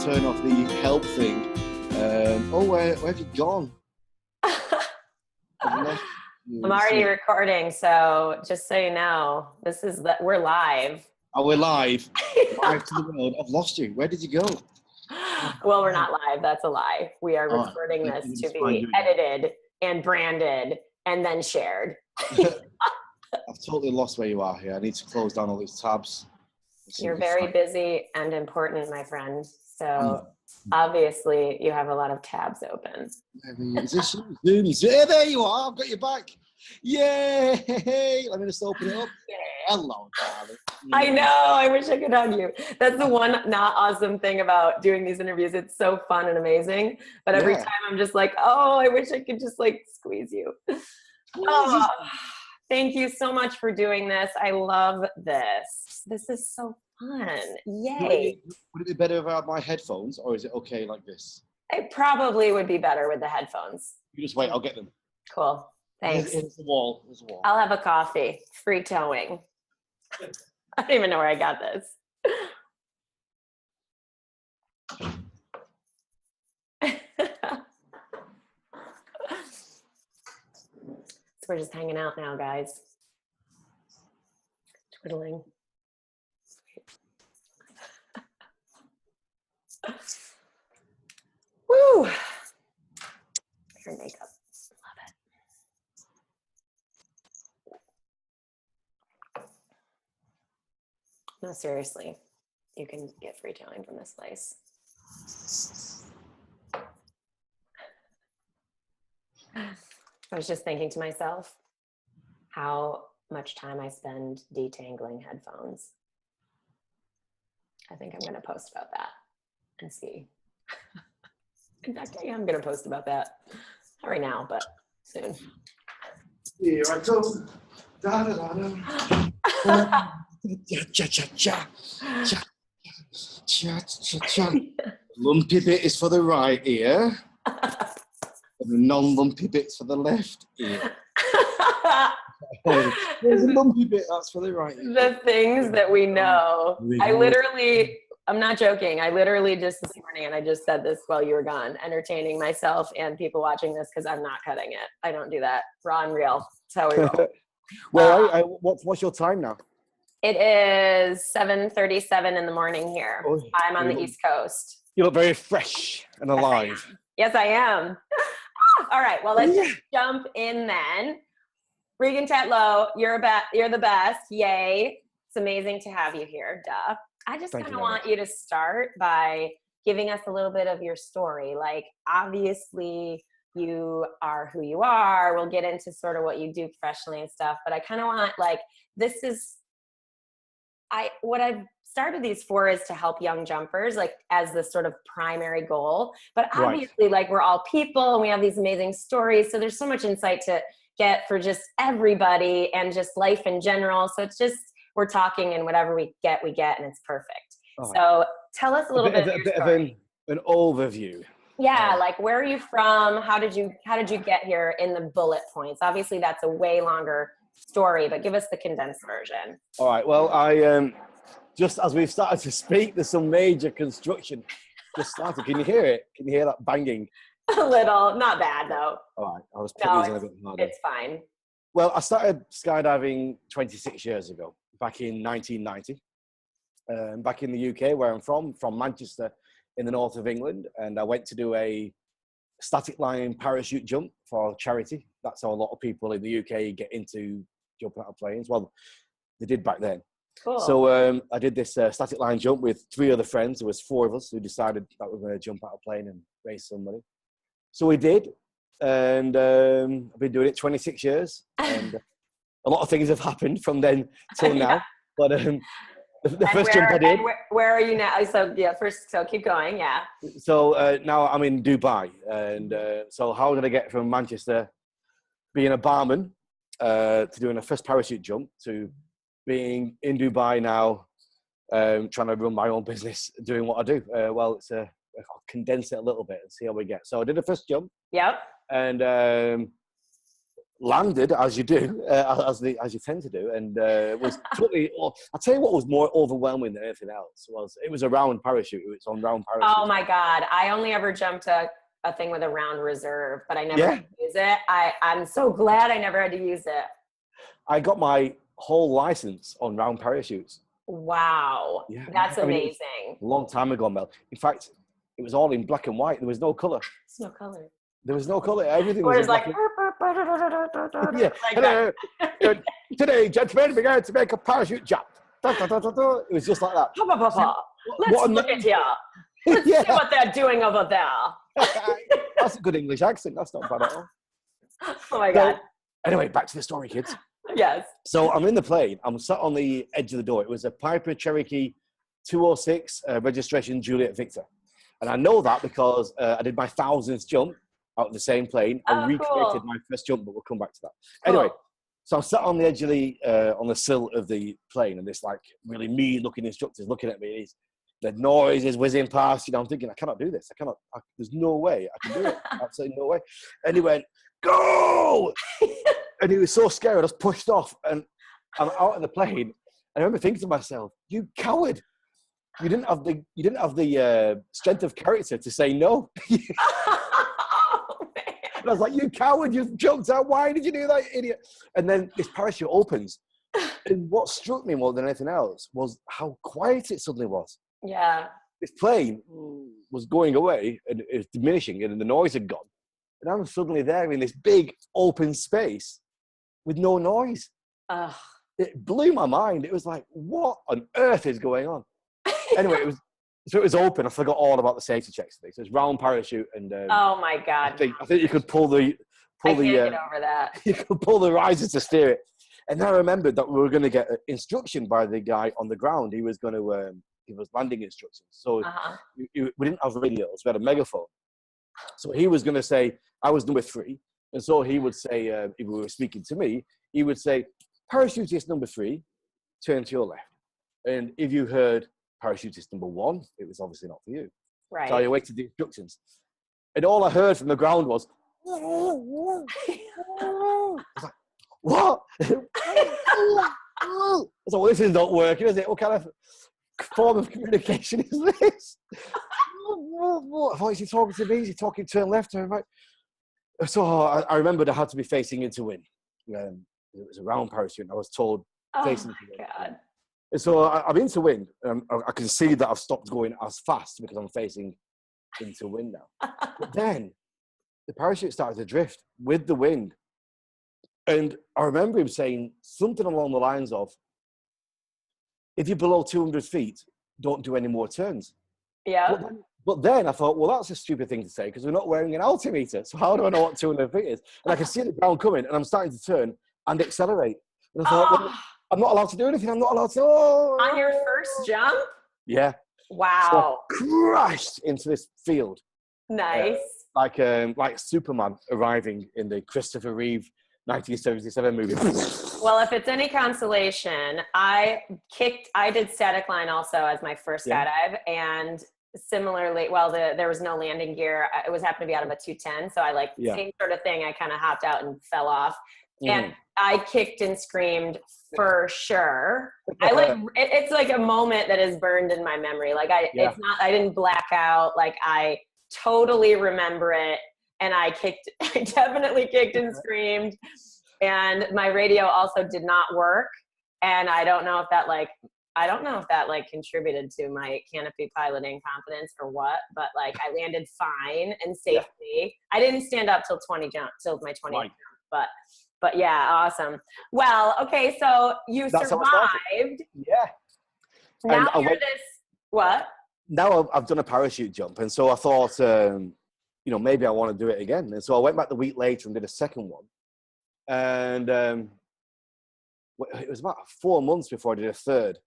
turn off the help thing. Where have you gone? I'm already recording, so just so you know, we're live. Oh, we're live. Live to the world. I've lost you. Where did you go? Well, we're not live. That's a lie. We are recording this to be edited and branded and then shared. I've totally lost where you are here. I need to close down all these tabs. You're very busy and important, my friend. So obviously you have a lot of tabs open. Is this Zoom? Yeah, there you are. I've got you back. Yay! Let me just open it up. Yeah. Hello, darling. I know. I wish I could hug you. That's the one not awesome thing about doing these interviews. It's so fun and amazing. But every time I'm just like, oh, I wish I could just like squeeze you. Oh, thank you so much for doing this. I love this. This is so fun. Yay. Would it be better if I had my headphones, or is it okay like this? It probably would be better with the headphones. You just wait. I'll get them. Cool. Thanks. There's the wall. There's the wall. I'll have a coffee. Free towing. I don't even know where I got this. So we're just hanging out now, guys. Twiddling. Woo! Hair makeup. Love it. No, seriously. You can get free towing from this place. I was just thinking to myself how much time I spend detangling headphones. I think I'm going to post about that and see. In fact, I am going to post about that. Not right now, but soon. Here I go. Da, da, da, da. Lumpy bit is for the right ear. And the non-lumpy bit's for the left ear. There's a lumpy bit, that's for the right ear. The things that we know. I'm not joking. I literally just this morning, and I just said this while you were gone, entertaining myself and people watching this because I'm not cutting it. I don't do that. Raw and real. That's how we roll. Well, what's your time now? It is 7:37 in the morning here. Oh, I'm on the East Coast. You look very fresh and alive. Yes, I am. All right. Well, let's just jump in then. Regan Tetlow, you're the best. Yay. It's amazing to have you here. Duh. I just kind of want you to start by giving us a little bit of your story. Like, obviously, you are who you are. We'll get into sort of what you do professionally and stuff. But I kind of want, like, what I've started these for is to help young jumpers, like, as the sort of primary goal. But obviously, like, we're all people and we have these amazing stories. So there's so much insight to get for just everybody and just life in general. So it's just, we're talking, and whatever we get, and it's perfect. Oh. So tell us a little bit of your story. An overview. Yeah, like, where are you from? How did you get here in the bullet points? Obviously, that's a way longer story, but give us the condensed version. All right. Well, I just as we've started to speak, there's some major construction just started. Can you hear it? Can you hear that banging? A little, not bad though. All right, I'll just put these in a bit harder. It's fine. Well, I started skydiving 26 years ago, back in 1990, back in the UK, where I'm from Manchester in the north of England. And I went to do a static line parachute jump for charity. That's how a lot of people in the UK get into jumping out of planes. Well, they did back then. Cool. So I did this static line jump with 3 other friends. There was 4 of us who decided that we were going to jump out of a plane and raise some money. So we did. And I've been doing it 26 years. And a lot of things have happened from then till now. But the first jump I did. Where are you now? So keep going. Yeah. So now I'm in Dubai. And so how did I get from Manchester, being a barman, to doing a first parachute jump, to being in Dubai now, trying to run my own business, doing what I do? Well, I'll condense it a little bit and see how we get. So I did the first jump. Yep. And landed as you do, as you tend to do, and it was totally. I'll tell you what was more overwhelming than anything else it was a round parachute. It was on round parachute. Oh my God! I only ever jumped a thing with a round reserve, but I never had to use it. I'm so glad I never had to use it. I got my whole license on round parachutes. Wow, that's amazing. A long time ago, Mel. In fact, it was all in black and white. There was no color. There's no color. There was no color. Everything was like. Yeah. Hello. Today, gentlemen, we're going to make a parachute jump. It was just like that. Let's look at here. Let's see what they're doing over there. That's a good English accent. That's not bad at all. Oh my God. Anyway, back to the story, kids. Yes. So I'm in the plane. I'm sat on the edge of the door. It was a Piper Cherokee 206 registration Juliet Victor. And I know that because I did my 1000th jump out of the same plane. I recreated my first jump, but we'll come back to that. Anyway, so I'm sat on the edge of on the sill of the plane, and this like really mean-looking instructor's looking at me. The noise is whizzing past. I'm thinking, I cannot do this. There's no way I can do it. Absolutely no way. And he went, go! And he was so scared. I was pushed off, and I'm out of the plane. I remember thinking to myself, you coward. You didn't have the strength of character to say no. I was like, you coward, you've jumped out. Why did you do that, you idiot? And then this parachute opens. And what struck me more than anything else was how quiet it suddenly was. Yeah. This plane was going away and it was diminishing and the noise had gone. And I was suddenly there in this big open space with no noise. It blew my mind. It was like, what on earth is going on? Anyway, it was open. I forgot all about the safety checks. So it's round parachute, and oh my God! I think you could pull the. I can't get over that. You could pull the riser to steer it, and then I remembered that we were going to get instruction by the guy on the ground. He was going to give us landing instructions. So we didn't have radios; we had a megaphone. So he was going to say, "I was number 3," and so he would say, if we were speaking to me, he would say, "Parachutist number 3, turn to your left," and if you heard parachutist number 1, it was obviously not for you. Right. So I awaited the instructions. And all I heard from the ground was, I was like, what? I was like, well, this is not working, is it? What kind of form of communication is this? I thought, is he talking to me? Is he talking turn left, turn right? So I remembered I had to be facing into wind. It was a round parachute, and I was told facing into wind. God. And so I'm into wind. I can see that I've stopped going as fast because I'm facing into wind now. But then the parachute started to drift with the wind. And I remember him saying something along the lines of, if you're below 200 feet, don't do any more turns. Yeah. But then I thought, well, that's a stupid thing to say because we're not wearing an altimeter. So how do I know what 200 feet is? And I can see the ground coming and I'm starting to turn and accelerate. And I thought, well, I'm not allowed to do anything. I'm not allowed to. On your first jump? Yeah. Wow. So I crashed into this field. Nice. Like Superman arriving in the Christopher Reeve 1977 movie. Well, if it's any consolation, I did static line also as my first skydive, and similarly, well, there was no landing gear. It was happened to be out of a 210, so same sort of thing. I kind of hopped out and fell off, and I kicked and screamed for sure. It's like a moment that is burned in my memory. It's not. I didn't black out. I totally remember it. And I definitely kicked and screamed. And my radio also did not work. And I don't know if that contributed to my canopy piloting confidence or what, but I landed fine and safely. Yeah. I didn't stand up till my 20th jump, but yeah, awesome. Well, okay, so that's survived. Yeah. Now what? Now I've done a parachute jump. And so I thought, maybe I want to do it again. And so I went back the week later and did a second one. And it was about 4 months before I did a third.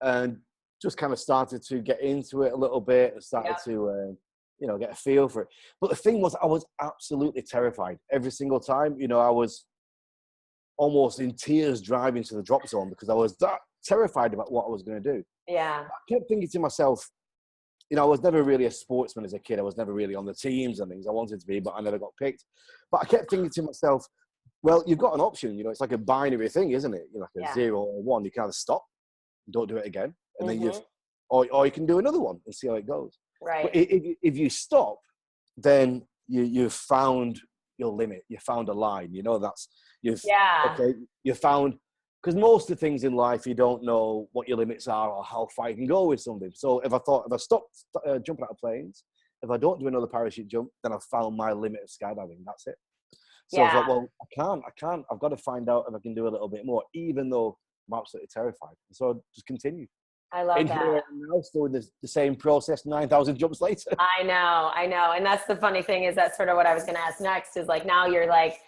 And just kind of started to get into it a little bit and started to, get a feel for it. But the thing was, I was absolutely terrified every single time. I was almost in tears driving to the drop zone because I was that terrified about what I was going to do. Yeah. I kept thinking to myself, I was never really a sportsman as a kid. I was never really on the teams and things I wanted to be, but I never got picked. But I kept thinking to myself, Well, you've got an option. You know, it's like a binary thing, isn't it? You're like a Yeah. 0 or 1. You can either stop, don't do it again, and then Mhm. or you can do another one and see how it goes. Right. But if you stop, then you've found your limit. You found a line. You know, Yeah. you found, because most of the things in life, you don't know what your limits are or how far you can go with something. So if I stop jumping out of planes, if I don't do another parachute jump, then I've found my limit of skydiving. That's it. So I Yeah. thought, well, I can't. I've got to find out if I can do a little bit more, even though I'm absolutely terrified. So I just continue. I love that. Here I am now, still with the same process, 9,000 jumps later. I know. And that's the funny thing, is that's sort of what I was going to ask next, is like, now you're like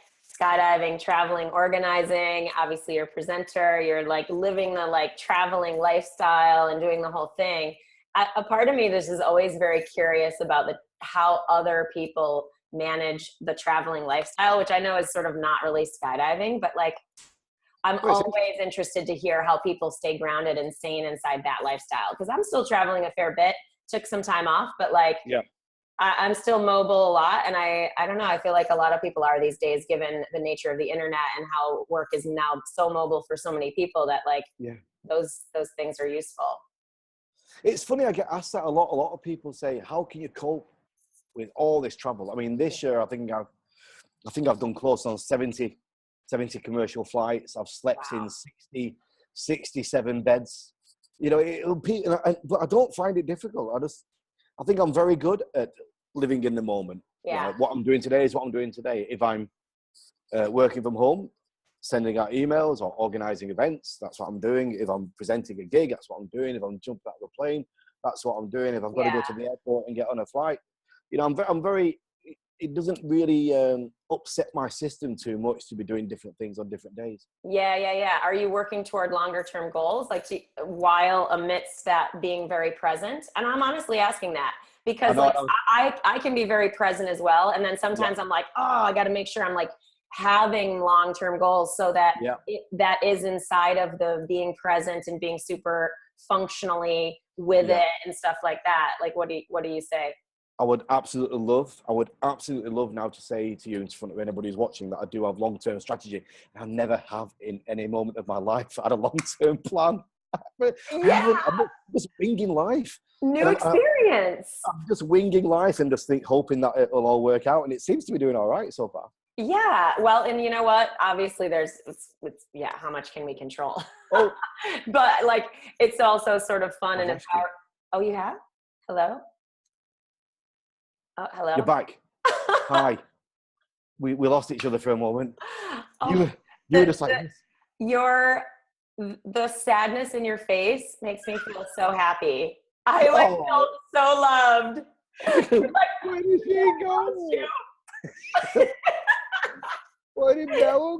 skydiving, traveling, organizing, obviously you're a presenter, you're like living the like traveling lifestyle and doing the whole thing. A part of me this is always very curious about how other people manage the traveling lifestyle, which I know is sort of not really skydiving, but like, I'm always interested to hear how people stay grounded and sane inside that lifestyle. Because I'm still traveling a fair bit, took some time off, but like, Yeah. I'm still mobile a lot. And I don't know, I feel like a lot of people are these days, given the nature of the internet and how work is now so mobile for so many people, that like those things are useful. It's funny, I get asked that a lot. A lot of people say, how can you cope with all this travel? I mean, this year, I think I've done close on 70 commercial flights. I've slept in 67 beds. You know, but I don't find it difficult. I think I'm very good at living in the moment. Yeah. Like, what I'm doing today is what I'm doing today. If I'm working from home, sending out emails or organizing events, that's what I'm doing. If I'm presenting a gig, that's what I'm doing. If I'm jumping out of a plane, that's what I'm doing. If I've got to go to the airport and get on a flight, you know, I'm very, it doesn't really upset my system too much to be doing different things on different days. Yeah. Are you working toward longer term goals, like while amidst that being very present? And I'm honestly asking that because like I can be very present as well. And then sometimes I'm like, oh, I got to make sure I'm like having long-term goals so that that is inside of the being present and being super functionally with it and stuff like that. Like, what do you say? I would absolutely love now to say to you in front of anybody who's watching that I do have long-term strategy. I never have in any moment of my life had a long-term plan. I'm just winging life. New experience. I'm just winging life and just hoping that it'll all work out. And it seems to be doing all right so far. Yeah. Well, and you know what? Obviously it's how much can we control? Oh. But like, it's also sort of fun and empowering. Oh, you have? Hello? Oh, hello. You're back. Hi. We lost each other for a moment. Oh, you were just like this. The sadness in your face makes me feel so happy. I felt so loved. You're like, where did she go? Where did Bella go?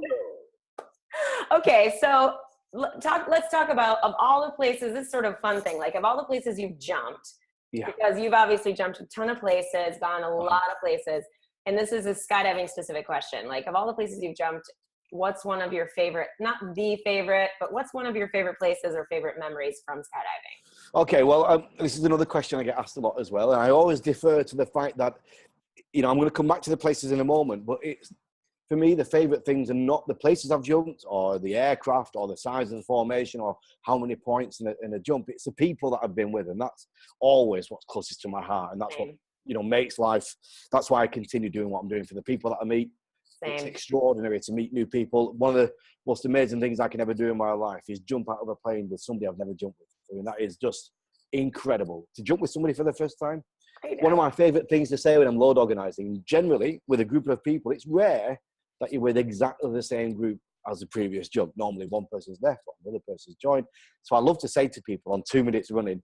Okay, so let's talk about, of all the places, this sort of fun thing, like of all the places you've jumped, because you've obviously jumped a ton of places, gone a lot of places, and this is a skydiving specific question. Like, of all the places you've jumped, what's one of your favorite, not the favorite, but what's one of your favorite places or favorite memories from skydiving? Okay, well, this is another question I get asked a lot as well. And I always defer to the fact that, you know, I'm going to come back to the places in a moment, but for me, the favorite things are not the places I've jumped or the aircraft or the size of the formation or how many points in a jump. It's the people that I've been with. And that's always what's closest to my heart. And that's what, you know, makes life. That's why I continue doing what I'm doing, for the people that I meet. It's extraordinary to meet new people. One of the most amazing things I can ever do in my life is jump out of a plane with somebody I've never jumped with. I mean, that is just incredible. To jump with somebody for the first time. One of my favorite things to say when I'm load organizing, generally with a group of people, it's rare that you're with exactly the same group as the previous jump. Normally one person's left, or another person's joined. So I love to say to people on 2 minutes running,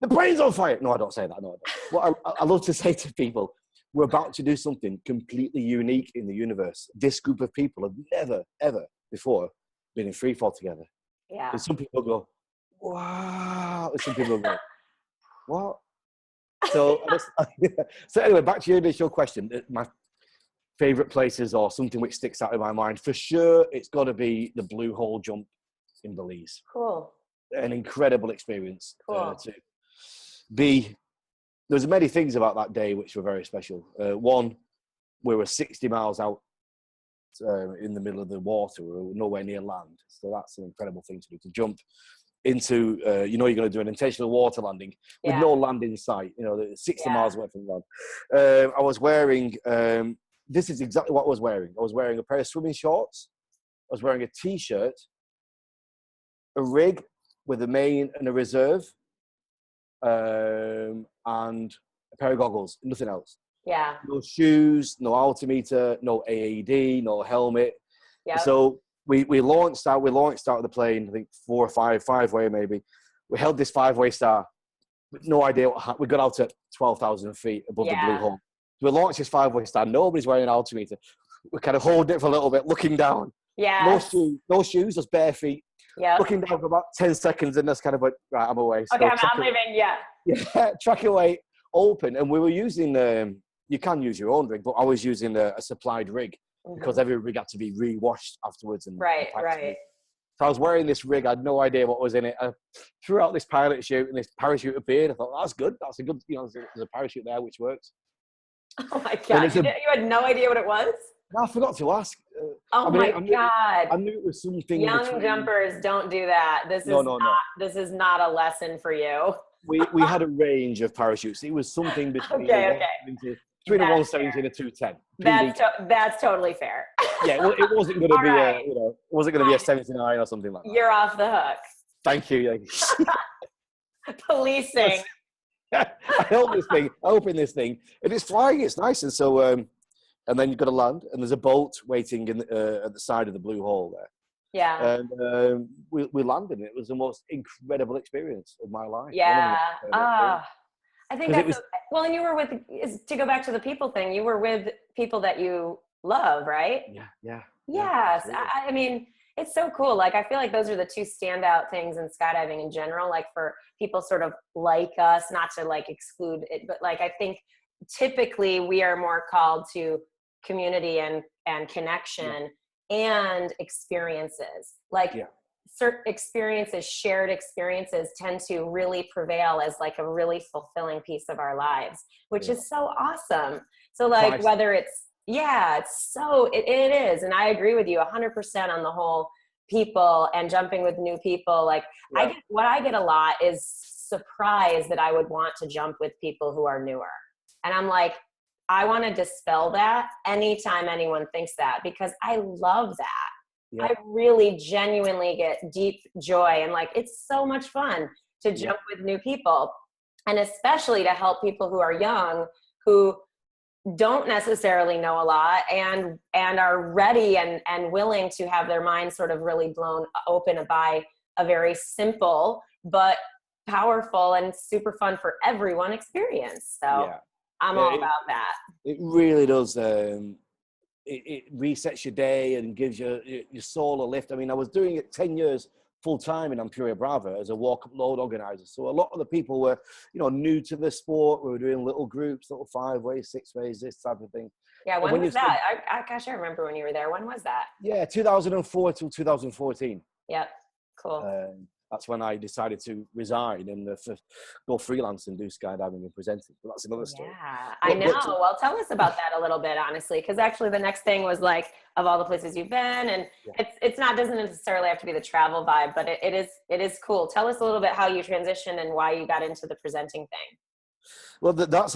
the plane's on fire. No, I don't say that. No, I don't. What I love to say to people, we're about to do something completely unique in the universe. This group of people have never, ever before been in free fall together. Yeah. And some people go, wow. And some people go, what? So anyway, back to your initial question. My favorite places or something which sticks out in my mind, for sure, it's got to be the Blue Hole jump in Belize. Cool. An incredible experience. Cool. There's many things about that day which were very special. One, we were 60 miles out in the middle of the water or nowhere near land. So that's an incredible thing to do, to jump into, you're going to do an intentional water landing with no land in sight, 60 miles away from land. I was wearing, this is exactly what I was wearing. I was wearing a pair of swimming shorts. I was wearing a t-shirt, a rig with a main and a reserve, and a pair of goggles, nothing else. Yeah. No shoes, no altimeter, no AED, no helmet. Yep. So we launched out of the plane, I think 4 or 5-way maybe. We held this 5-way star with no idea what happened. We got out at 12,000 feet above the blue hole. So we launched this 5-way star. Nobody's wearing an altimeter. We kind of hold it for a little bit, looking down. Yeah. No shoes, just bare feet. Yeah. Looking down for about 10 seconds, and that's kind of like, right, I'm away. Okay, so I'm leaving. Yeah. Yeah, track away, open, and we were using you can use your own rig, but I was using a supplied rig because every rig had to be re-washed afterwards. And right. So I was wearing this rig. I had no idea what was in it. I threw out this pilot chute, and this parachute appeared. I thought, that's good. That's a good, there's a parachute there which works. Oh my God! You had no idea what it was? No, I forgot to ask. God! I knew it was something. Young jumpers don't do that. This is not a lesson for you. We had a range of parachutes. It was something between between a 170 and a 210. That's totally fair. Yeah, well, it wasn't going to be it wasn't going to be a 79 or something like that. You're off the hook. Thank you. Policing. I open this thing, and it's flying. It's nice, and so and then you've got to land, and there's a boat waiting at the side of the blue hole there. Yeah. And we landed, and it was the most incredible experience of my life. Yeah. I think that's well, and you were to go back to the people thing, you were with people that you love, right? Yeah. Yes. I mean, it's so cool. Like, I feel like those are the two standout things in skydiving in general, like for people sort of like us, not to like exclude it, but like, I think typically we are more called to community and connection and experiences. Like certain experiences, shared experiences tend to really prevail as like a really fulfilling piece of our lives, which is so awesome. So like whether it's, it is. And I agree with you 100% on the whole people and jumping with new people. Like what I get a lot is surprise that I would want to jump with people who are newer. And I'm like, I want to dispel that anytime anyone thinks that, because I love that. Yeah. I really genuinely get deep joy, and like, it's so much fun to jump with new people, and especially to help people who are young, who don't necessarily know a lot and are ready and willing to have their minds sort of really blown open by a very simple but powerful and super fun for everyone experience. So I'm all about that. It really does. It resets your day and gives your soul a lift. I mean, I was doing it 10 years full time in Ampere Brava as a walk-up load organizer. So a lot of the people were, new to the sport. We were doing little groups, little 5-ways, 6-ways, this type of thing. Yeah, when was that? I remember when you were there. When was that? Yeah, 2004 till 2014. Yep, cool. That's when I decided to resign and go freelance and do skydiving and presenting. But that's another story. Yeah, I know. Well, tell us about that a little bit, honestly, because actually the next thing was like, of all the places you've been, and doesn't necessarily have to be the travel vibe, but it is cool. Tell us a little bit how you transitioned and why you got into the presenting thing. Well, that's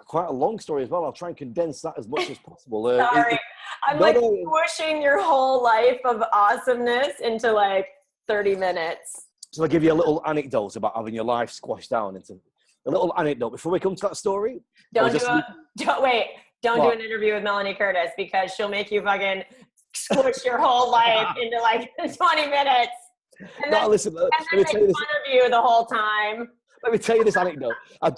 quite a long story as well. I'll try and condense that as much as possible. Sorry, I'm pushing your whole life of awesomeness into like 30 minutes. So I'll give you a little anecdote about having your life squashed down into a little anecdote before we come to that story. Don't do an interview with Melanie Curtis, because she'll make you fucking squish your whole life into like 20 minutes. And then, listen, let me tell you this. Fun of you the whole time. Let me tell you this anecdote. I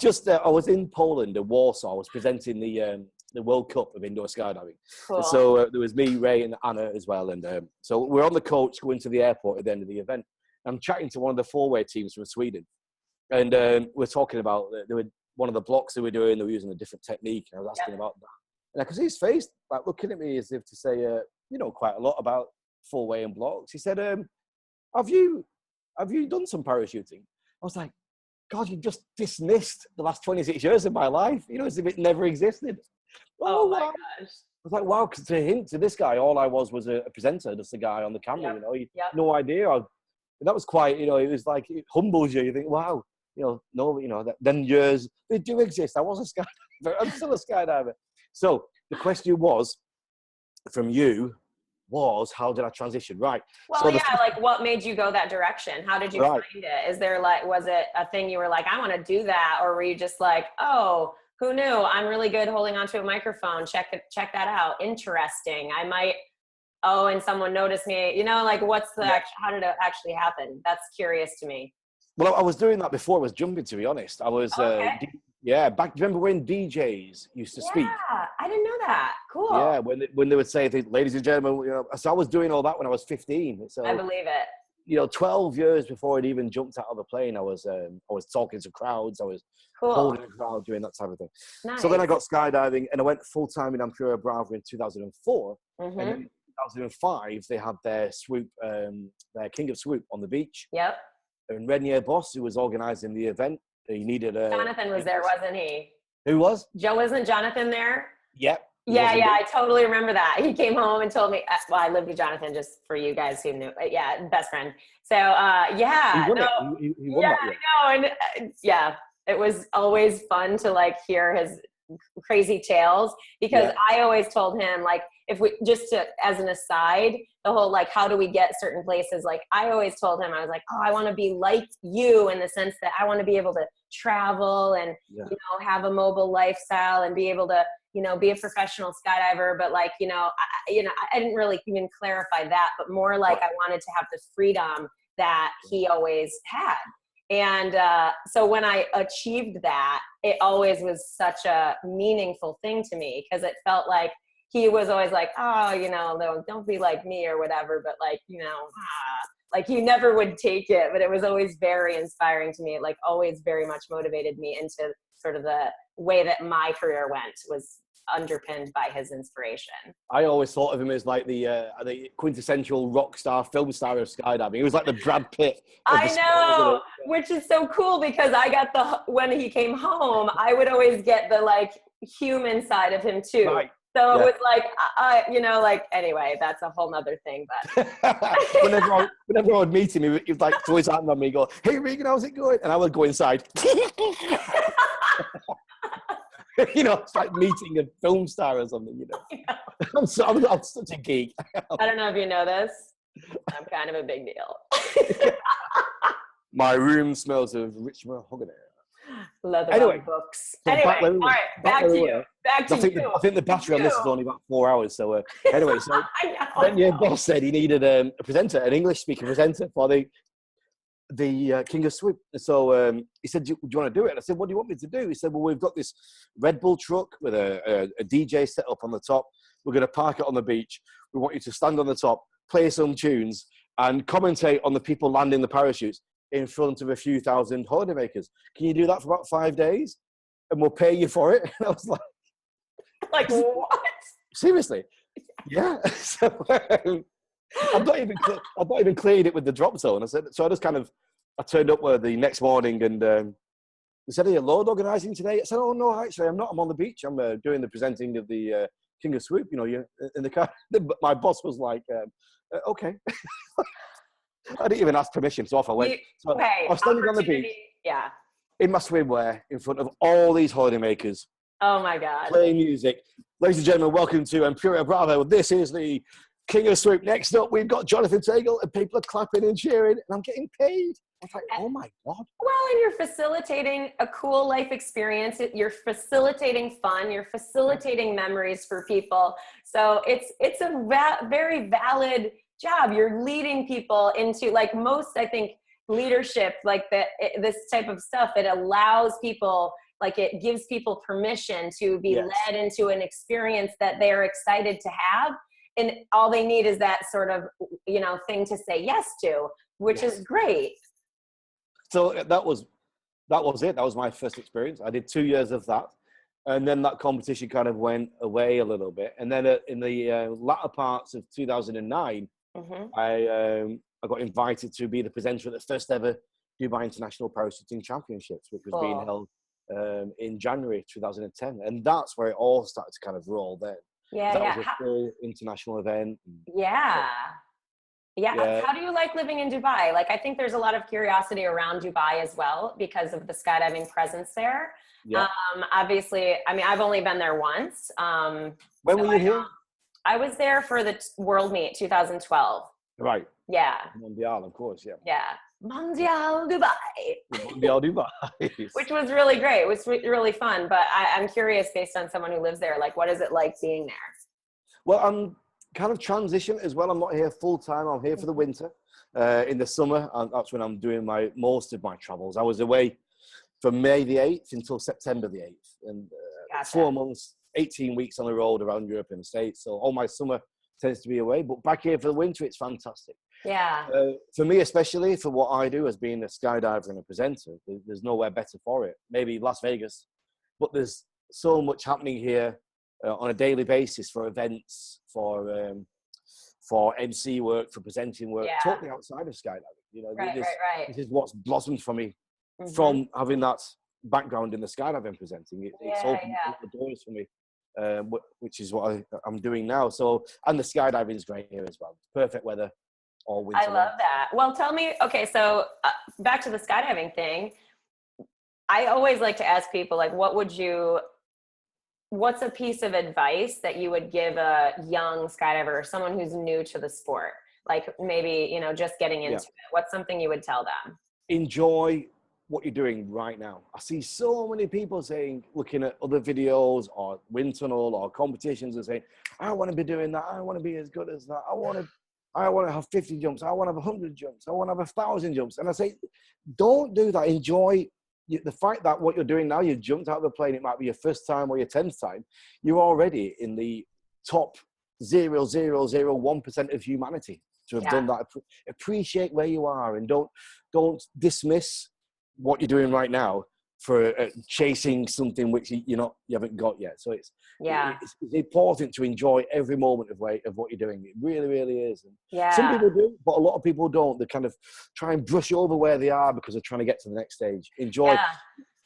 was in Poland, in Warsaw. I was presenting the World Cup of indoor skydiving. Cool. And so there was me, Ray, and Anna as well. And so we're on the coach going to the airport at the end of the event. I'm chatting to one of the 4-way teams from Sweden. And we're talking about, one of the blocks they were doing, they were using a different technique. And I was asking about that. And I could see his face, like looking at me as if to say, quite a lot about 4-way and blocks. He said, have you done some parachuting? I was like, God, you just dismissed the last 26 years of my life. As if it never existed. Oh my gosh. was like, wow, 'cause to this guy, all I was a presenter, just a guy on the camera, you know, no idea. That was quite, you know, it was like, it humbles you. You think, wow, you know, no, you know, then years, they do exist. I was a skydiver. I'm still a skydiver. So the question was, from you, was how did I transition? Right. Well, so like what made you go that direction? How did you find it? Is there like, was it a thing you were like, I want to do that? Or were you just like, oh, who knew? I'm really good holding onto a microphone. Check that out. Interesting. I might, and someone noticed me, you know, like what's the, how did it actually happen? That's curious to me. Well, I was doing that before I was jumping, to be honest. I was, back, remember when DJs used to speak? Yeah, I didn't know that. Cool. Yeah, when they would say, ladies and gentlemen, you know, so I was doing all that when I was 15. So I believe it. You know, 12 years before I'd even jumped out of a plane, I was talking to crowds. I was holding a crowd, doing that type of thing. Nice. So then I got skydiving, and I went full-time in Ampura Bravo in 2004. And then in 2005, they had their swoop, their King of Swoop on the beach. Yep. And Renier Boss, who was organizing the event, he needed a... Jonathan was there, wasn't he? Who was? Wasn't Jonathan there? Yep. Yeah, I totally remember that. He came home and told me, well, I lived with Jonathan, just for you guys who knew. Yeah, best friend. So, yeah. He won it. He won that year. I know. And it was always fun to like hear his crazy tales, because I always told him, like, if we just as an aside, the whole like, how do we get certain places? Like, I always told him, I was like, oh, I want to be like you, in the sense that I want to be able to travel and, you know, have a mobile lifestyle and be able to, you know, be a professional skydiver. But like, I didn't really even clarify that, but more like I wanted to have the freedom that he always had. And so when I achieved that, it always was such a meaningful thing to me, because it felt like he was always like, oh, you know, don't be like me or whatever. But like, you know, like he never would take it, but it was always very inspiring to me. It like always very much motivated me into sort of the way that my career went, was underpinned by his inspiration. I always thought of him as like the quintessential rock star, film star of skydiving. He was like the Brad Pitt. I know, which is so cool, because I got when he came home, I would always get the like human side of him too. Right. So it was like, you know, like, anyway, that's a whole nother thing. But whenever I would meet him, he would like throw his hand on me and go, hey, Regan, how's it going? And I would go inside. You know, it's like meeting a film star or something, you know. I'm such a geek. I don't know if you know this. I'm kind of a big deal. My room smells of rich mahogany. Leather books. Anyway, all right, back to you. I think the battery on this is only about 4 hours. So anyway, so then your boss said he needed a presenter, an English-speaking presenter for the King of Swoop. So he said, do you want to do it? And I said, what do you want me to do? He said, well, we've got this Red Bull truck with a DJ set up on the top. We're going to park it on the beach. We want you to stand on the top, play some tunes, and commentate on the people landing the parachutes in front of a few thousand holidaymakers. Can you do that for about 5 days? And we'll pay you for it. And I was like, what? Seriously? Yeah. So I've not even cleared it with the drop zone. I said, so I turned up the next morning, and they said, are you load organising today? I said, oh no, actually I'm not. I'm on the beach. I'm doing the presenting of the King of Swoop. You know, you're in the car. My boss was like, okay. I didn't even ask permission, so off I went. So I was standing on the beach, in my swimwear, in front of all these holidaymakers. Oh my God! Playing music. Ladies and gentlemen, welcome to Ampura Bravo. This is the King of Swoop. Next up, we've got Jonathan Tagle, and people are clapping and cheering, and I'm getting paid. I was like, oh my God. Well, and you're facilitating a cool life experience. You're facilitating fun. You're facilitating memories for people. So it's a very valid job. You're leading people into, like, most, I think, leadership, like this type of stuff, it allows people, like, it gives people permission to be led into an experience that they're excited to have. And all they need is that sort of, you know, thing to say yes to, which is great. So that was it. That was my first experience. I did 2 years of that. And then that competition kind of went away a little bit. And then in the latter parts of 2009, I got invited to be the presenter at the first ever Dubai International Parachuting Championships, which was being held in January 2010. And that's where it all started to kind of roll then. Yeah, That yeah. was a full international event. Yeah. Yeah. Yeah. How do you like living in Dubai? Like, I think there's a lot of curiosity around Dubai as well because of the skydiving presence there. Yeah. Obviously, I mean, I've only been there once. When were you here? I was there for the World Meet 2012. Right. Yeah. Mondial, of course. Yeah. Yeah. Mondial Dubai. Mondial Dubai. Which was really great. It was really fun. But I'm curious, based on someone who lives there, like, what is it like being there? Well, I'm kind of transition as well. I'm not here full time. I'm here for the winter. In the summer, and that's when I'm doing most of my travels. I was away from May the 8th until September the 8th. And Gotcha. 4 months, 18 weeks on the road around Europe and the States. So all my summer tends to be away. But back here for the winter, it's fantastic. Yeah. For me, especially for what I do as being a skydiver and a presenter, there's nowhere better for it. Maybe Las Vegas, but there's so much happening here on a daily basis for events, for MC work, for presenting work, totally outside of skydiving. You know, right. this is what's blossomed for me Mm-hmm. from having that background in the skydiving presenting. It's opened the doors for me, which is what I'm doing now. So, and the skydiving is great here as well. Perfect weather. All winter. I love that. Well, tell me, okay, so back to the skydiving thing. I always like to ask people, like, what's a piece of advice that you would give a young skydiver or someone who's new to the sport? Like maybe, you know, just getting into it. What's something you would tell them? Enjoy what you're doing right now. I see so many people saying, looking at other videos or wind tunnel or competitions and saying, I want to be doing that. I want to be as good as that. I want to have 50 jumps. I want to have 100 jumps. I want to have 1,000 jumps. And I say, don't do that. Enjoy the fact that what you're doing now, you jumped out of the plane. It might be your first time or your 10th time. You're already in the top 0.0001% of humanity to have done that. Appreciate where you are and don't dismiss what you're doing right now for chasing something which you haven't got yet. So it's important to enjoy every moment of what you're doing. It really, really is. And some people do, but a lot of people don't. They kind of try and brush over where they are because they're trying to get to the next stage. Enjoy,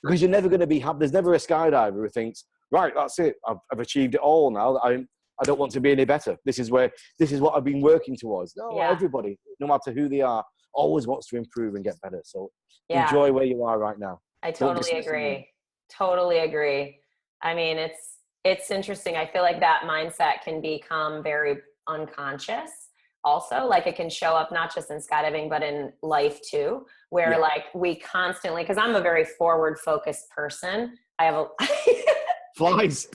because you're never going to be happy. There's never a skydiver who thinks, right, that's it. I've achieved it all now. I don't want to be any better. This is what I've been working towards. No, everybody, no matter who they are, always wants to improve and get better. So enjoy where you are right now. I totally agree. Totally agree. I mean, it's interesting. I feel like that mindset can become very unconscious also. Like it can show up not just in skydiving, but in life too, where like we constantly, because I'm a very forward focused person. I have flies.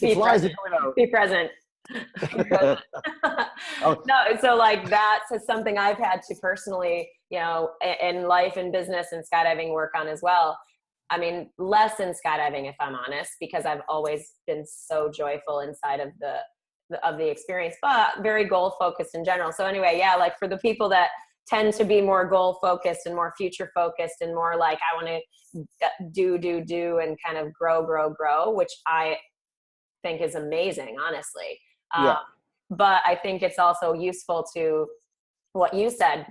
Be present. Be present. No, so like that's something I've had to personally, you know, in life and business and skydiving work on as well. I mean, less in skydiving, if I'm honest, because I've always been so joyful inside of the experience, but very goal focused in general. So anyway, like for the people that tend to be more goal focused and more future focused and more like, I want to do and kind of grow, which I think is amazing, honestly. But I think it's also useful to what you said,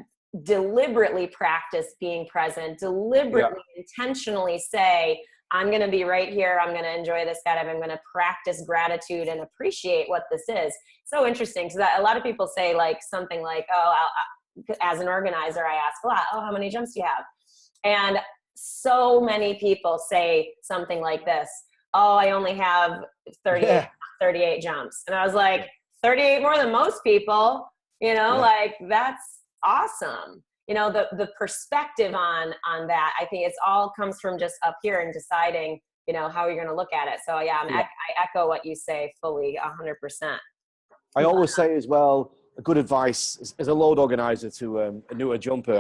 deliberately practice being present, deliberately, intentionally say, I'm going to be right here. I'm going to enjoy this skydive. I'm going to practice gratitude and appreciate what this is. So interesting, because a lot of people say like something like, as an organizer, I ask a lot, how many jumps do you have? And so many people say something like this, I only have 38 jumps. And I was like, 38 more than most people, you know, like that's awesome. You know, the perspective on that, I think it's all comes from just up here and deciding, you know, how you're going to look at it. So I echo what you say fully 100%. I always say as well, a good advice as a load organizer to a newer jumper,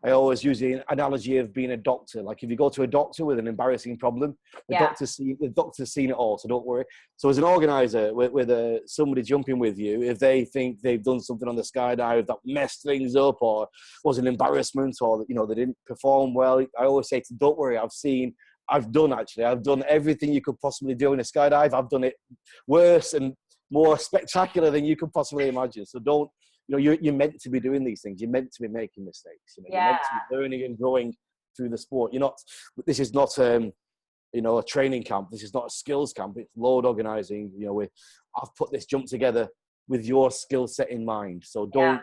I always use the analogy of being a doctor. Like if you go to a doctor with an embarrassing problem, the doctor's seen it all, so don't worry. So as an organizer with somebody jumping with you, if they think they've done something on the skydive that messed things up or was an embarrassment or, you know, they didn't perform well, I always say, don't worry, I've done everything you could possibly do in a skydive. I've done it worse and more spectacular than you could possibly imagine. So don't, you know, you're meant to be doing these things. You're meant to be making mistakes. You know, you're meant to be learning and growing through the sport. This is not a training camp. This is not a skills camp. It's load organizing. I've put this jump together with your skill set in mind. So don't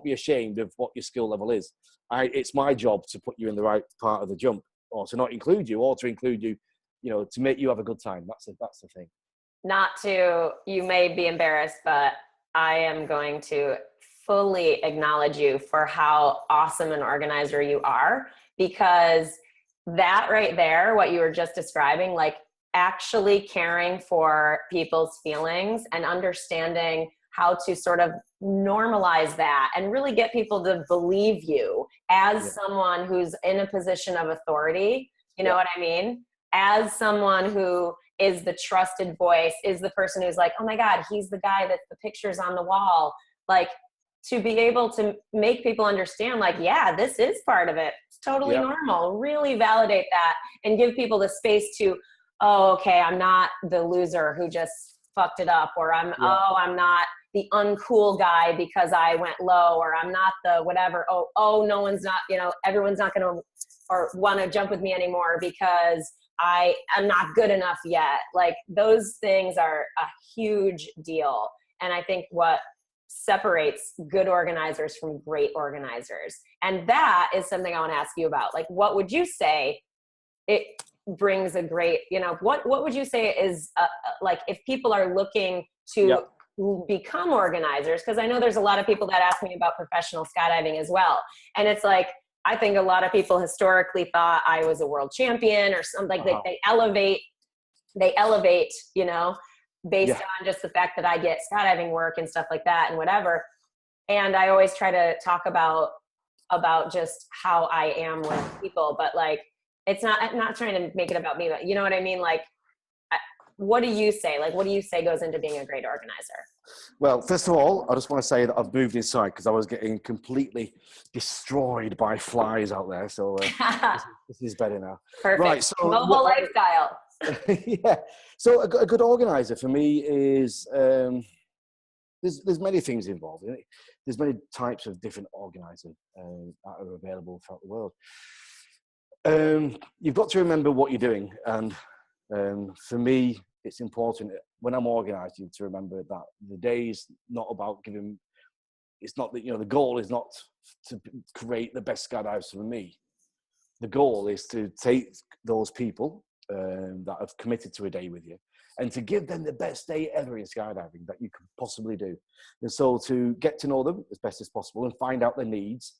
be ashamed of what your skill level is. It's my job to put you in the right part of the jump, or to not include you, or to include you, to make you have a good time. That's the thing. You may be embarrassed, but I am going to fully acknowledge you for how awesome an organizer you are, because that right there, what you were just describing, like actually caring for people's feelings and understanding how to sort of normalize that and really get people to believe you as someone who's in a position of authority. You know what I mean? As someone who is the trusted voice, is the person who's like, oh my God, he's the guy that the picture's on the wall. Like, to be able to make people understand, like, yeah, this is part of it. It's totally normal. Really validate that and give people the space to, oh, okay, I'm not the loser who just fucked it up, or I'm not the uncool guy because I went low, or I'm not the whatever. Oh, no one's not, everyone's not going to or want to jump with me anymore because I am not good enough yet. Like, those things are a huge deal. And I think what separates good organizers from great organizers. And that is something I want to ask you about. Like, what would you say it brings a great, what would you say is like, if people are looking to become organizers? Because I know there's a lot of people that ask me about professional skydiving as well. And it's like, I think a lot of people historically thought I was a world champion or something. Like they elevate, based on just the fact that I get skydiving work and stuff like that and whatever. And I always try to talk about just how I am with people, but like, I'm not trying to make it about me, but you know what I mean? Like, what do you say? Like, what do you say goes into being a great organizer? Well, first of all, I just want to say that I've moved inside because I was getting completely destroyed by flies out there. So this is better now. Perfect. Right. So mobile lifestyle. Yeah. So a good organizer for me is, there's many things involved in it. There's many types of different organizing that are available throughout the world. You've got to remember what you're doing. And for me, it's important when I'm organizing to remember that the day is not about it's not that, the goal is not to create the best skydives for me. The goal is to take those people that have committed to a day with you and to give them the best day ever in skydiving that you could possibly do. And so to get to know them as best as possible and find out their needs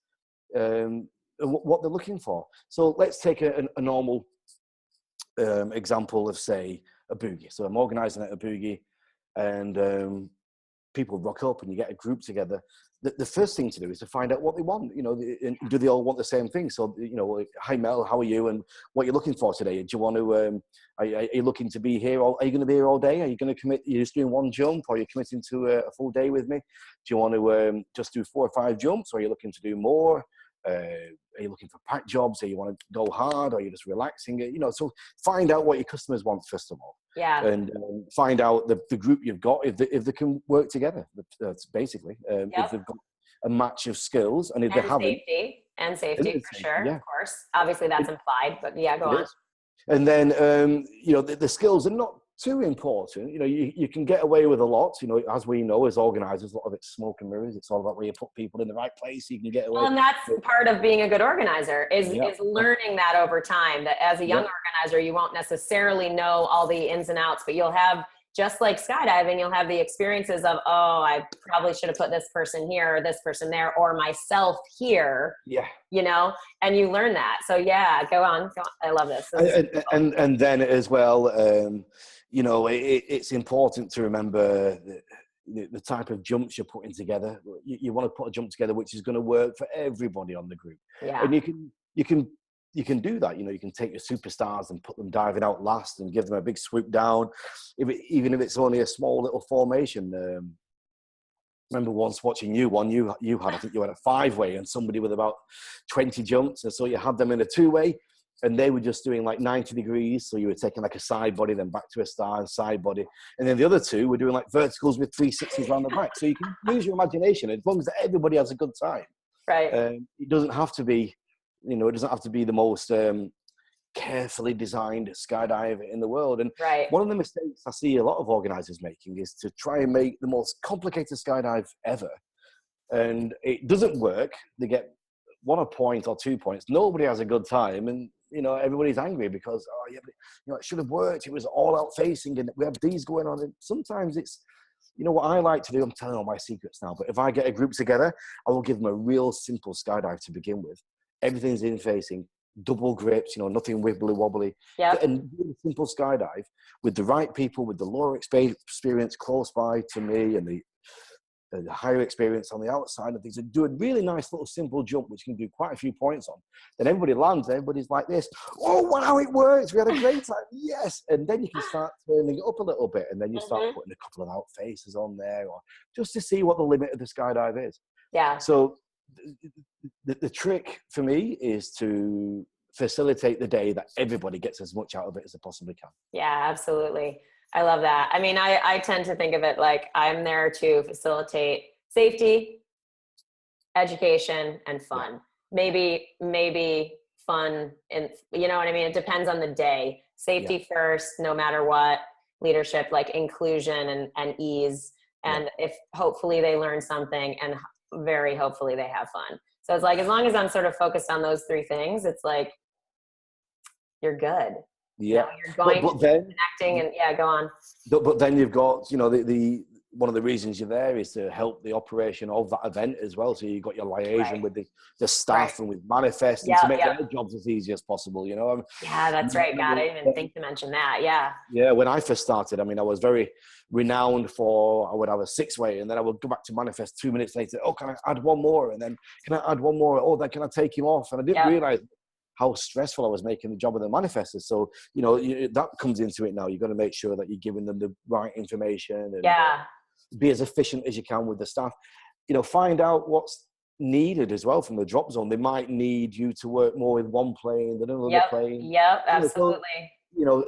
and what they're looking for. So let's take a normal example of, say, a boogie. So I'm organizing at a boogie and people rock up and you get a group together. The first thing to do is to find out what they want, and do they all want the same thing? So, hi Mel, how are you? And what you're looking for today? Do you want to, are you looking to be here? Are you going to be here all day? Are you going to commit, you're just doing one jump, or are you committing to a full day with me? Do you want to just do 4 or 5 jumps? Or are you looking to do more? Are you looking for pack jobs? Or you want to go hard? Or are you just relaxing? So find out what your customers want first of all. Yeah. And find out the group you've got, if they can work together. That's basically, if they've got a match of skills, and if they haven't. Safety for sure, of course. Obviously that's implied, but yeah, go on. And then, the skills are not too important. You can get away with a lot, as we know, as organizers, a lot of it's smoke and mirrors. It's all about where you put people in the right place so you can get away. Well, and that's part of being a good organizer is learning that over time, that as a young organizer, you won't necessarily know all the ins and outs, but you'll have, just like skydiving, you'll have the experiences of, I probably should have put this person here or this person there or myself here. Yeah. And you learn that. So yeah, go on. I love this. And then as well, it's important to remember the type of jumps you're putting together. You want to put a jump together which is going to work for everybody on the group. Yeah. And you can do that. You can take your superstars and put them diving out last and give them a big swoop down, even if it's only a small little formation. Remember once watching I think you had a 5-way and somebody with about 20 jumps. And so you had them in a 2-way and they were just doing like 90 degrees. So you were taking like a side body, then back to a star and side body. And then the other 2 were doing like verticals with 360s around the back. So you can use your imagination as long as everybody has a good time. Right. It doesn't have to be, it doesn't have to be the most carefully designed skydive in the world. And Right. one of the mistakes I see a lot of organizers making is to try and make the most complicated skydive ever. And it doesn't work. They get 1 point or 2 points. Nobody has a good time. And, everybody's angry because, oh, yeah, but, it should have worked. It was all out facing and we have these going on. And sometimes it's, what I like to do, I'm telling all my secrets now, but if I get a group together, I will give them a real simple skydive to begin with. Everything's in facing, double grips, nothing wibbly wobbly. Yep. And do a simple skydive with the right people, with the lower experience close by to me and the higher experience on the outside of things, and do a really nice little simple jump, which you can do quite a few points on. Then everybody lands, everybody's like this, oh, wow, it works, we had a great time, yes. And then you can start turning it up a little bit, and then you start putting a couple of out faces on there, or just to see what the limit of the skydive is. Yeah. So the trick for me is to facilitate the day that everybody gets as much out of it as they possibly can. Yeah, absolutely. I love that. I mean, I tend to think of it like I'm there to facilitate safety, education, and fun. Yeah. Maybe fun, and you know what I mean? It depends on the day. Safety first, no matter what. Leadership, like inclusion and ease. And if hopefully they learn something, and very hopefully they have fun. So it's like, as long as I'm sort of focused on those 3 things, it's like, you're good. Yeah, you're going but then connecting and go on. But then you've got, the one of the reasons you're there is to help the operation of that event as well. So you've got your liaison with the staff and with manifest and to make their jobs as easy as possible. Yeah, that's right. God, I didn't even think to mention that. Yeah. Yeah, when I first started, I was very renowned for, I would have a 6-way and then I would go back to manifest 2 minutes later. Oh, can I add one more? And then can I add one more? Oh, then can I take him off? And I didn't realize how stressful I was making the job of the manifestors. So, that comes into it now. You've got to make sure that you're giving them the right information and be as efficient as you can with the staff. Find out what's needed as well from the drop zone. They might need you to work more with one plane than another plane. Yep, absolutely.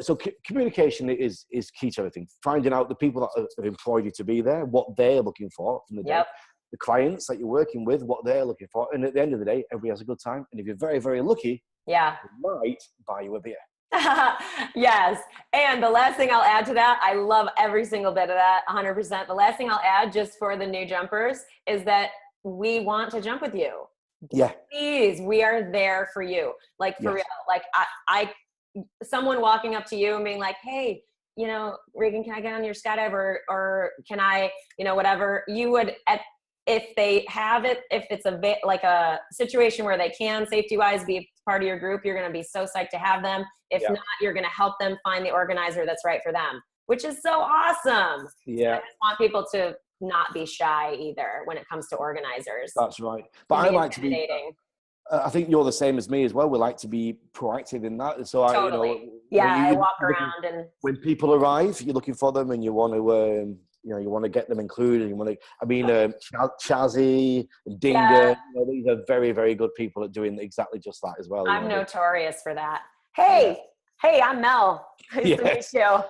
So communication is key to everything. Finding out the people that have employed you to be there, what they're looking for from the day. The clients that you're working with, what they're looking for. And at the end of the day, everybody has a good time. And if you're very, very lucky, they might buy you a beer. Yes. And the last thing I'll add to that, I love every single bit of that, 100%. The last thing I'll add just for the new jumpers is that we want to jump with you. Yeah. Please, we are there for you. Like, for real. Like, I someone walking up to you and being like, hey, Regan, can I get on your skydive or can I, whatever, you would, if they have it, if it's like a situation where they can safety-wise be part of your group, you're going to be so psyched to have them. If not, you're going to help them find the organizer that's right for them, which is so awesome. Yeah. So I just want people to not be shy either when it comes to organizers. That's right. But I like to be, I think you're the same as me as well. We like to be proactive in that. So totally. I walk around and when people arrive, you're looking for them and you want to, you want to get them included. You want to, Chazzy, Dinga, these are very, very good people at doing exactly just that as well. I'm notorious for that. Hey, I'm Mel. Nice to meet you.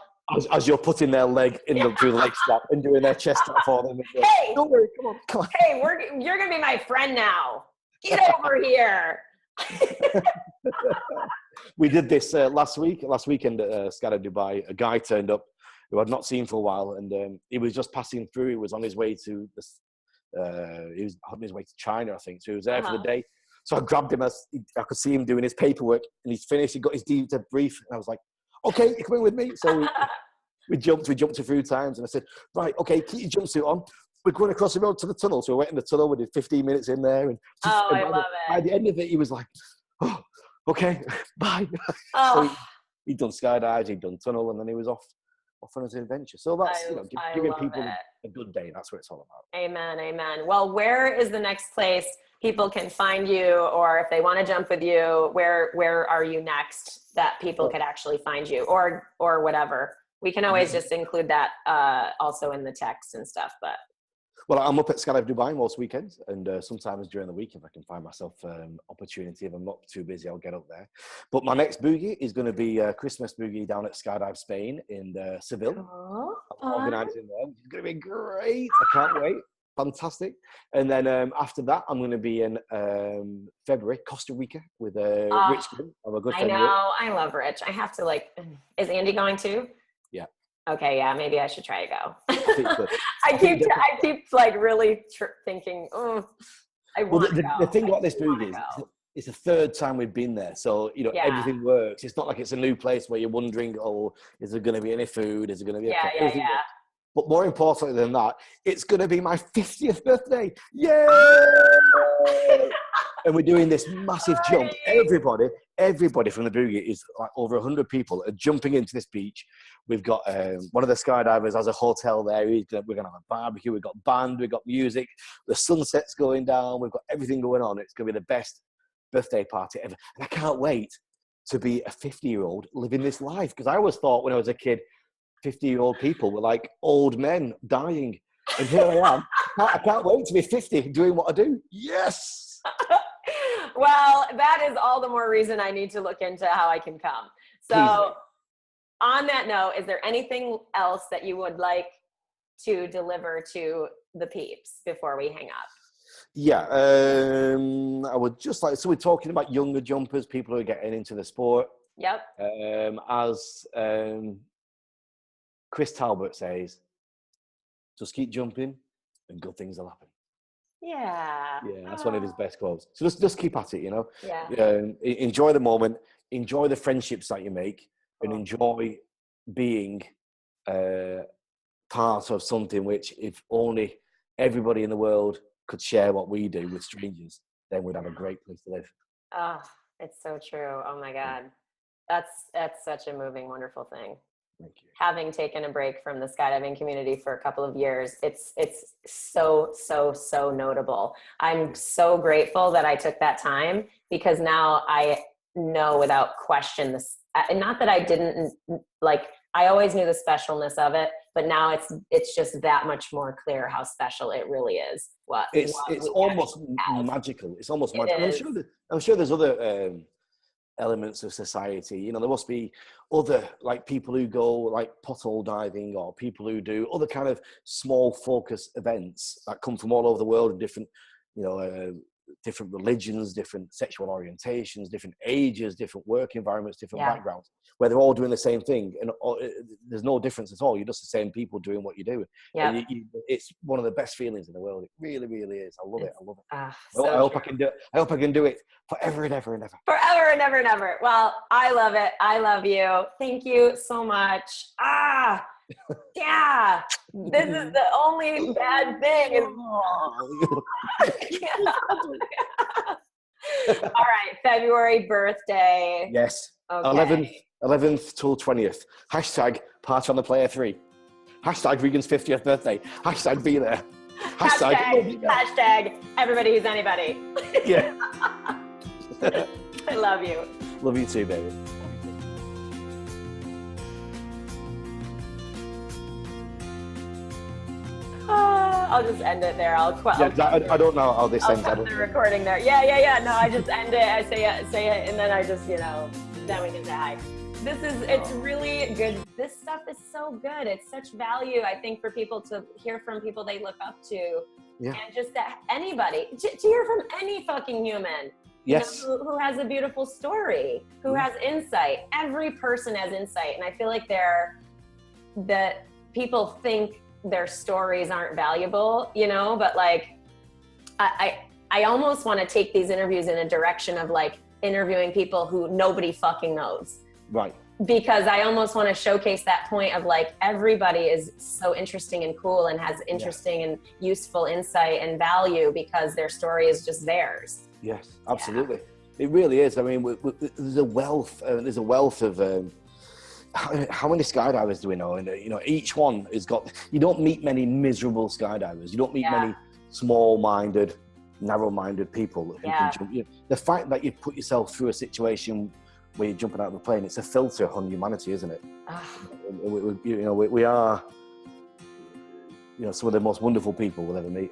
As you're putting their leg through the leg strap and doing their chest up for them. Hey, don't worry, come on. Hey, you're going to be my friend now. Get over here. We did this last weekend at Skydive Dubai. A guy turned up who I'd not seen for a while, and he was just passing through. He was on his way to China, I think. So he was there for the day. So I grabbed him as I could see him doing his paperwork, and he's finished. He got his debrief, and I was like, "Okay, you're coming with me." So we jumped a few times, and I said, "Right, okay, keep your jumpsuit on. We're going across the road to the tunnel." So we went in the tunnel. We did 15 minutes in there, and I love it. By the end of it, he was like, "Oh, okay, bye." So he'd done skydives, he'd done tunnel, and then he was off on his adventure. So that's giving people a good day. That's what it's all about. Amen. Well, where is the next place people can find you, or if they want to jump with you, where are you next that people could actually find you, or whatever? We can always just include that also in the text and stuff, but. Well, I'm up at Skydive Dubai most weekends, and sometimes during the week, if I can find myself opportunity, if I'm not too busy, I'll get up there. But my next boogie is going to be Christmas boogie down at Skydive Spain in Seville. I'm organising there. It's going to be great. I can't wait. fantastic. And then after that, I'm going to be in February, Costa Rica with Rich. I'm a good friend. I know. I love Rich. I have to is Andy going too? Yeah. Okay. Yeah. Maybe I should try to go. I keep like really thinking, oh, I want to go. The thing about this boogie is it's the third time we've been there. So, everything works. It's not like it's a new place where you're wondering, oh, is there going to be any food? Is there going to be yeah. But more importantly than that, it's going to be my 50th birthday. Yay! And we're doing this massive jump. Everybody from the boogie is like over 100 people are jumping into this beach. We've got one of the skydivers has a hotel there. We're going to have a barbecue. We've got band. We've got music. The sunset's going down. We've got everything going on. It's going to be the best birthday party ever. And I can't wait to be a 50-year-old living this life. Because I always thought when I was a kid, 50-year-old people were like old men dying. And here I am. I can't wait to be 50 doing what I do. Yes. Well, that is all the more reason I need to look into how I can come. So on that note, is there anything else that you would like to deliver to the peeps before we hang up? Yeah, I would just like, so we're talking about younger jumpers, people who are getting into the sport. Yep. As Chris Talbot says, just keep jumping and good things will happen. Yeah. Yeah, that's one of his best quotes. So just keep at it, Yeah. Enjoy the moment, enjoy the friendships that you make, and enjoy being part of something which, if only everybody in the world could share what we do with strangers, then we'd have a great place to live. Oh, it's so true. Oh my God. That's such a moving, wonderful thing. Thank you. Having taken a break from the skydiving community for a couple of years, it's so notable. I'm so grateful that I took that time, because now I know without question this, not that I didn't I always knew the specialness of it, but now it's just that much more clear how special it really is. It's almost magical. It's almost magical. I'm sure there's other elements of society. There must be other people who go like pothole diving, or people who do other kind of small focus events that come from all over the world, different, different religions, different sexual orientations, different ages, different work environments, different backgrounds, where they're all doing the same thing, and there's no difference at all. You're just the same people doing what you do. Yeah, it's one of the best feelings in the world. It really, really is. I love it. I hope I can do it. I hope I can do it forever and ever and ever. Forever and ever and ever. Well, I love it. I love you. Thank you so much. Yeah. This is the only bad thing. All right, February birthday. Yes. Okay. 11th till 20th. Hashtag Party on the Player 3. Hashtag Regan's 50th birthday. Hashtag be there. Hashtag everybody who's anybody. Yeah. I love you. Love you too, baby. I'll just end it there. I don't know how this ends. I'll stop the recording there. Yeah. No, I just end it. I say it, and then I just, then we can say hi. It's really good. This stuff is so good. It's such value, I think, for people to hear from people they look up to. Yeah. And just that anybody, to hear from any fucking human. Yes. Who has a beautiful story, who has insight. Every person has insight. And I feel like that people think their stories aren't valuable, but I almost want to take these interviews in a direction of interviewing people who nobody fucking knows. Right. Because I almost want to showcase that point of everybody is so interesting and cool and has interesting and useful insight and value because their story is just theirs. Yes, absolutely. Yeah. It really is. I mean, there's a wealth of how many skydivers do we know? And each one has got. You don't meet many miserable skydivers. You don't meet many small-minded, narrow-minded people who can jump. The fact that you put yourself through a situation where you're jumping out of a plane, it's a filter on humanity, isn't it? We are, some of the most wonderful people we'll ever meet.